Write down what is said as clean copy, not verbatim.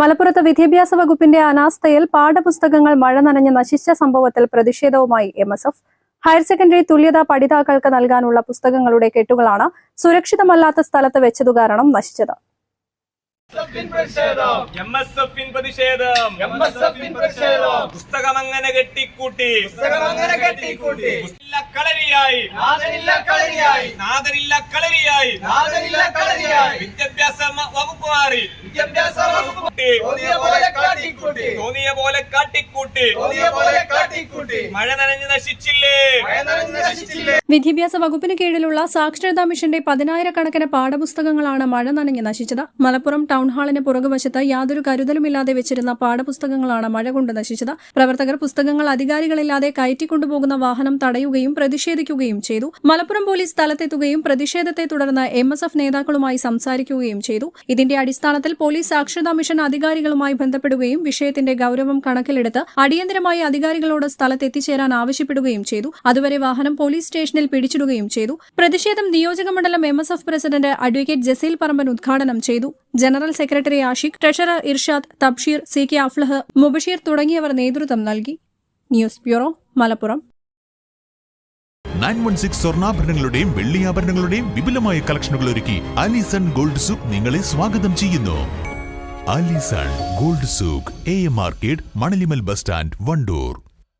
മലപ്പുറത്ത് വിദ്യാഭ്യാസ വകുപ്പിന്റെ അനാസ്ഥയിൽ പാഠപുസ്തകങ്ങൾ മഴ നനഞ്ഞ് നശിച്ച സംഭവത്തിൽ പ്രതിഷേധവുമായി MSF. ഹയർ സെക്കൻഡറി തുല്യതാ പഠിതാക്കൾക്ക് നൽകാനുള്ള പുസ്തകങ്ങളുടെ കെട്ടുകളാണ് സുരക്ഷിതമല്ലാത്ത സ്ഥലത്ത് വെച്ചതു കാരണം നശിച്ചത്. പുസ്തകം അങ്ങനെ കെട്ടിക്കൂട്ടി വിദ്യാഭ്യാസ വകുപ്പ് മാറി തോന്നിയ പോലെ കാട്ടിക്കൂട്ടി മഴ നനഞ്ഞ് നശിച്ചില്ലേ. വിദ്യാഭ്യാസ വകുപ്പിന് കീഴിലുള്ള സാക്ഷരതാ മിഷന്റെ 10,000-കണക്കിന് പാഠപുസ്തകങ്ങളാണ് മഴ നനഞ്ഞ് നശിച്ചത്. മലപ്പുറം ടൗൺ ഹാളിന് പുറകുവശത്ത് യാതൊരു കരുതലുമില്ലാതെ വെച്ചിരുന്ന പാഠപുസ്തകങ്ങളാണ് മഴ കൊണ്ട് നശിച്ചത്. പ്രവർത്തകർ പുസ്തകങ്ങൾ അധികാരികളില്ലാതെ കയറ്റിക്കൊണ്ടുപോകുന്ന വാഹനം തടയുകയും പ്രതിഷേധിക്കുകയും ചെയ്തു. മലപ്പുറം പോലീസ് സ്ഥലത്തെത്തുകയും പ്രതിഷേധത്തെ തുടർന്ന് MSF നേതാക്കളുമായി സംസാരിക്കുകയും ചെയ്തു. ഇതിന്റെ അടിസ്ഥാനത്തിൽ പോലീസ് സാക്ഷരതാ മിഷൻ അധികാരികളുമായി ബന്ധപ്പെടുകയും വിഷയത്തിന്റെ ഗൌരവം കണക്കിലെടുത്ത് അടിയന്തരമായി അധികാരികളോട് സ്ഥലത്തെത്തിച്ചേരാൻ ആവശ്യപ്പെടുകയും ചെയ്തു. അതുവരെ വാഹനം പോലീസ് സ്റ്റേഷനിൽ പിടിച്ചിടുകയും ചെയ്തു. പ്രതിഷേധം നിയോജക മണ്ഡലം MSF president advocate Jaseel Paramban ഉദ്ഘാടനം ചെയ്തു. General secretary Ashiq, treasurer Irshad, Tabsheer, CK Aflah, Mubasheer തുടങ്ങിയവർ നേതൃത്വം നൽകി. News bureau, Malappuram. 916 സ്വർണ്ണാഭരണങ്ങളുടെയും വെള്ളിയാഭരണങ്ങളുടെയും വിപുലമായ കളക്ഷനുകൾ ഒരുക്കി ആലിസൺ ഗോൾഡ് സൂക്ക് നിങ്ങളെ സ്വാഗതം ചെയ്യുന്നു. ആലിസൺ ഗോൾഡ് സൂക്ക്, AM market, Manalimal bus stand, Wandoor.